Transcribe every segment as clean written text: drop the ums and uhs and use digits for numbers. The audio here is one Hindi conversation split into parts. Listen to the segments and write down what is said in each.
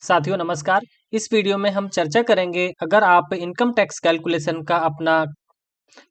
साथियों नमस्कार। इस वीडियो में हम चर्चा करेंगे अगर आप इनकम टैक्स कैलकुलेशन का अपना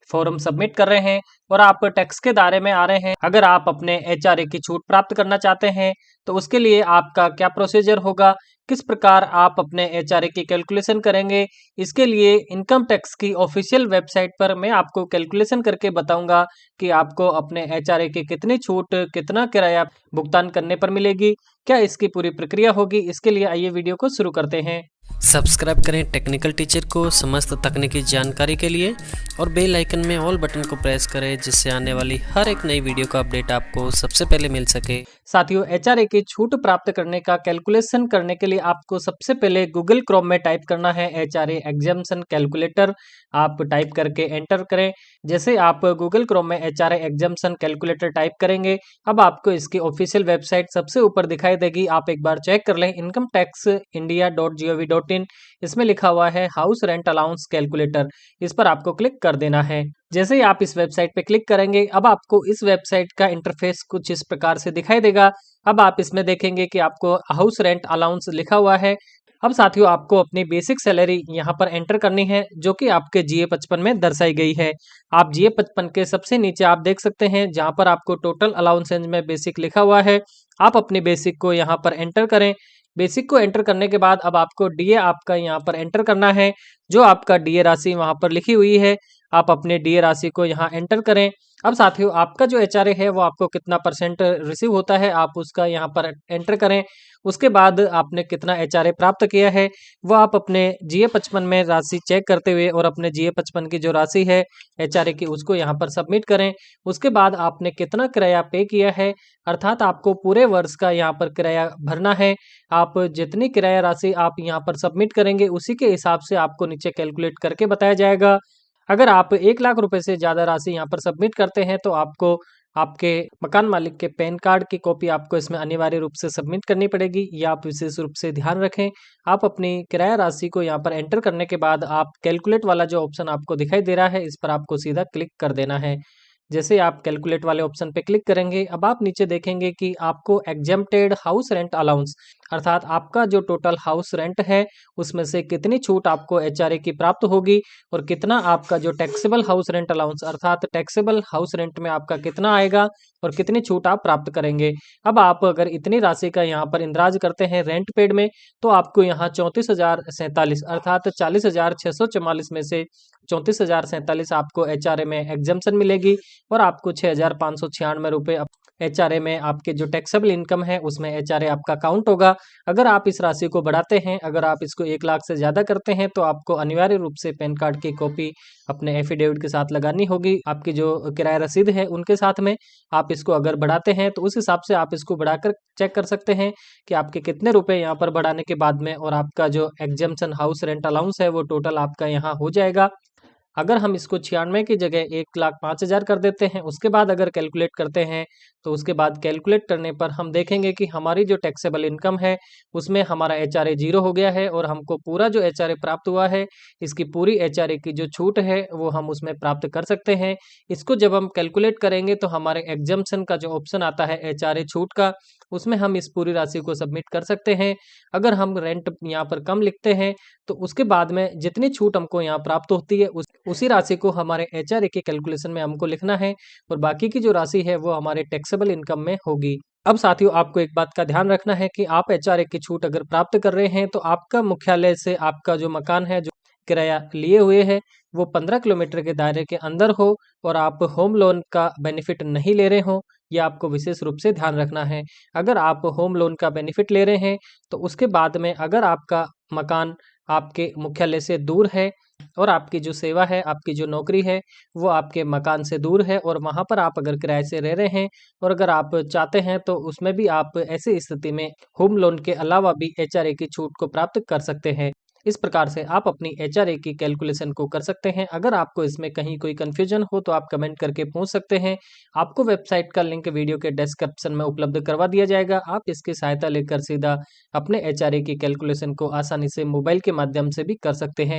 फॉर्म सबमिट कर रहे हैं और आप टैक्स के दायरे में आ रहे हैं, अगर आप अपने एचआरए की छूट प्राप्त करना चाहते हैं तो उसके लिए आपका क्या प्रोसीजर होगा, किस प्रकार आप अपने एचआरए की कैलकुलेशन करेंगे। इसके लिए इनकम टैक्स की ऑफिशियल वेबसाइट पर मैं आपको कैलकुलेशन करके बताऊंगा कि आपको अपने एचआरए की कितनी छूट, कितना किराया भुगतान करने पर मिलेगी, क्या इसकी पूरी प्रक्रिया होगी। इसके लिए आइए वीडियो को शुरू करते हैं। सब्सक्राइब करें टेक्निकल टीचर को समस्त तकनीकी जानकारी के लिए और बेल आइकन में ऑल बटन को प्रेस करें जिससे आने वाली हर एक नई वीडियो का अपडेट आपको सबसे पहले मिल सके। साथियों एचआरए की छूट प्राप्त करने का कैलकुलेशन करने के लिए आपको सबसे पहले गूगल क्रोम में टाइप करना है एचआरए एग्जाम्पशन कैलकुलेटर। आप टाइप करके एंटर करें। जैसे आप गूगल क्रोम में एचआरए एग्जाम्पशन कैलकुलेटर टाइप करेंगे, अब आपको इसकी ऑफिशियल वेबसाइट सबसे ऊपर दिखाई देगी। आप एक बार चेक कर लें, इनकम टैक्स india.gov.in, इसमें लिखा हुआ है हाउस रेंट अलाउंस कैलकुलेटर। इस पर आपको क्लिक कर देना है। जैसे ही आप इस वेबसाइट पे क्लिक करेंगे, अब आपको इस वेबसाइट का इंटरफेस कुछ इस प्रकार से दिखाई देगा। अब आप इसमें देखेंगे कि आपको हाउस रेंट अलाउंस लिखा हुआ है। अब साथियों आपको अपनी बेसिक सैलरी यहाँ पर एंटर करनी है, जो कि आपके जीए 55 में दर्शाई गई है। आप जीए 55 के सबसे नीचे आप देख सकते हैं जहाँ पर आपको टोटल अलाउंस रेंज में बेसिक लिखा हुआ है। आप अपनी बेसिक को यहाँ पर एंटर करें। बेसिक को एंटर करने के बाद अब आपको डीए आपका यहाँ पर एंटर करना है। जो आपका डीए राशि वहाँ पर लिखी हुई है, आप अपने डीए राशि को यहाँ एंटर करें। अब साथियों आपका जो एचआरए है वो आपको कितना परसेंट रिसीव होता है, आप उसका यहाँ पर एंटर करें। उसके बाद आपने कितना एचआरए प्राप्त किया है वो आप अपने जीए 55 में राशि चेक करते हुए और अपने जीए 55 की जो राशि है एचआरए की उसको यहाँ पर सबमिट करें। उसके बाद आपने कितना किराया पे किया है, अर्थात आपको पूरे वर्ष का यहाँ पर किराया भरना है। आप जितनी किराया राशि आप यहाँ पर सबमिट करेंगे उसी के हिसाब से आपको नीचे कैलकुलेट करके बताया जाएगा। अगर आप 1 लाख रुपए से ज़्यादा राशि यहाँ पर सबमिट करते हैं तो आपको आपके मकान मालिक के पैन कार्ड की कॉपी आपको इसमें अनिवार्य रूप से सबमिट करनी पड़ेगी। ये आप विशेष रूप से ध्यान रखें। आप अपनी किराया राशि को यहाँ पर एंटर करने के बाद आप कैलकुलेट वाला जो ऑप्शन आपको दिखाई दे रहा है इस पर आपको सीधा क्लिक कर देना है। जैसे आप कैलकुलेट वाले ऑप्शन पे क्लिक करेंगे, अब आप नीचे देखेंगे कि आपको एग्जेम्प्टेड हाउस रेंट अलाउंस, अर्थात आपका जो टोटल हाउस रेंट है उसमें से कितनी छूट आपको एचआरए की प्राप्त होगी और कितना आपका जो टैक्सेबल हाउस रेंट अलाउंस, अर्थात टैक्सेबल हाउस रेंट में आपका कितना आएगा और कितनी छूट आप प्राप्त करेंगे। अब आप अगर इतनी राशि का यहाँ पर इंद्राज करते हैं रेंट पेड में, तो आपको यहाँ 34,047 अर्थात 40,644 में से 34,047 आपको एचआरए में एग्जम्पशन मिलेगी और आपको 6,596 रुपये एचआरए में आपके जो टैक्सेबल इनकम है उसमें एचआरए आपका काउंट होगा। अगर आप इस राशि को बढ़ाते हैं, अगर आप इसको 1 लाख से ज़्यादा करते हैं तो आपको अनिवार्य रूप से पैन कार्ड की कॉपी अपने एफिडेविट के साथ लगानी होगी। आपकी जो किराया रसीद है उनके साथ में आप इसको अगर बढ़ाते हैं तो उस हिसाब से आप इसको बढ़ाकर चेक कर सकते हैं कि आपके कितने रुपए यहाँ पर बढ़ाने के बाद में और आपका जो एग्जम्पशन हाउस रेंट अलाउंस है वो टोटल आपका यहाँ हो जाएगा। अगर हम इसको 96 की जगह 1,05,000 कर देते हैं, उसके बाद अगर कैलकुलेट करते हैं तो उसके बाद कैलकुलेट करने पर हम देखेंगे कि हमारी जो टैक्सेबल इनकम है उसमें हमारा एचआरए 0 हो गया है और हमको पूरा जो एचआरए प्राप्त हुआ है इसकी पूरी एचआरए की जो छूट है वो हम उसमें प्राप्त कर सकते हैं। इसको जब हम कैलकुलेट करेंगे तो हमारे एग्जम्पशन का जो ऑप्शन आता है एचआरए छूट का, उसमें हम इस पूरी राशि को सबमिट कर सकते हैं। अगर हम रेंट यहाँ पर कम लिखते हैं तो उसके बाद में जितनी छूट हमको यहाँ प्राप्त होती है उसी राशि को हमारे एचआरए के कैलकुलेशन में हमको लिखना है और बाकी की जो राशि है वो हमारे टैक्सेबल इनकम में होगी। अब साथियों आपको एक बात का ध्यान रखना है कि आप एचआरए की छूट अगर प्राप्त कर रहे हैं तो आपका मुख्यालय से आपका जो मकान है, जो किराया लिए हुए है, वो 15 किलोमीटर के दायरे के अंदर हो और आप होम लोन का बेनिफिट नहीं ले रहे हो। ये आपको विशेष रूप से ध्यान रखना है। अगर आप होम लोन का बेनिफिट ले रहे हैं तो उसके बाद में अगर आपका मकान आपके मुख्यालय से दूर है और आपकी जो सेवा है, आपकी जो नौकरी है वो आपके मकान से दूर है और वहाँ पर आप अगर किराए से रह रहे हैं और अगर आप चाहते हैं तो उसमें भी आप ऐसी स्थिति में होम लोन के अलावा भी एचआरए की छूट को प्राप्त कर सकते हैं। इस प्रकार से आप अपनी एचआरए की कैलकुलेशन को कर सकते हैं। अगर आपको इसमें कहीं कोई कन्फ्यूजन हो तो आप कमेंट करके पूछ सकते हैं। आपको वेबसाइट का लिंक वीडियो के डिस्क्रिप्शन में उपलब्ध करवा दिया जाएगा। आप इसकी सहायता लेकर सीधा अपने एचआरए की कैलकुलेशन को आसानी से मोबाइल के माध्यम से भी कर सकते हैं।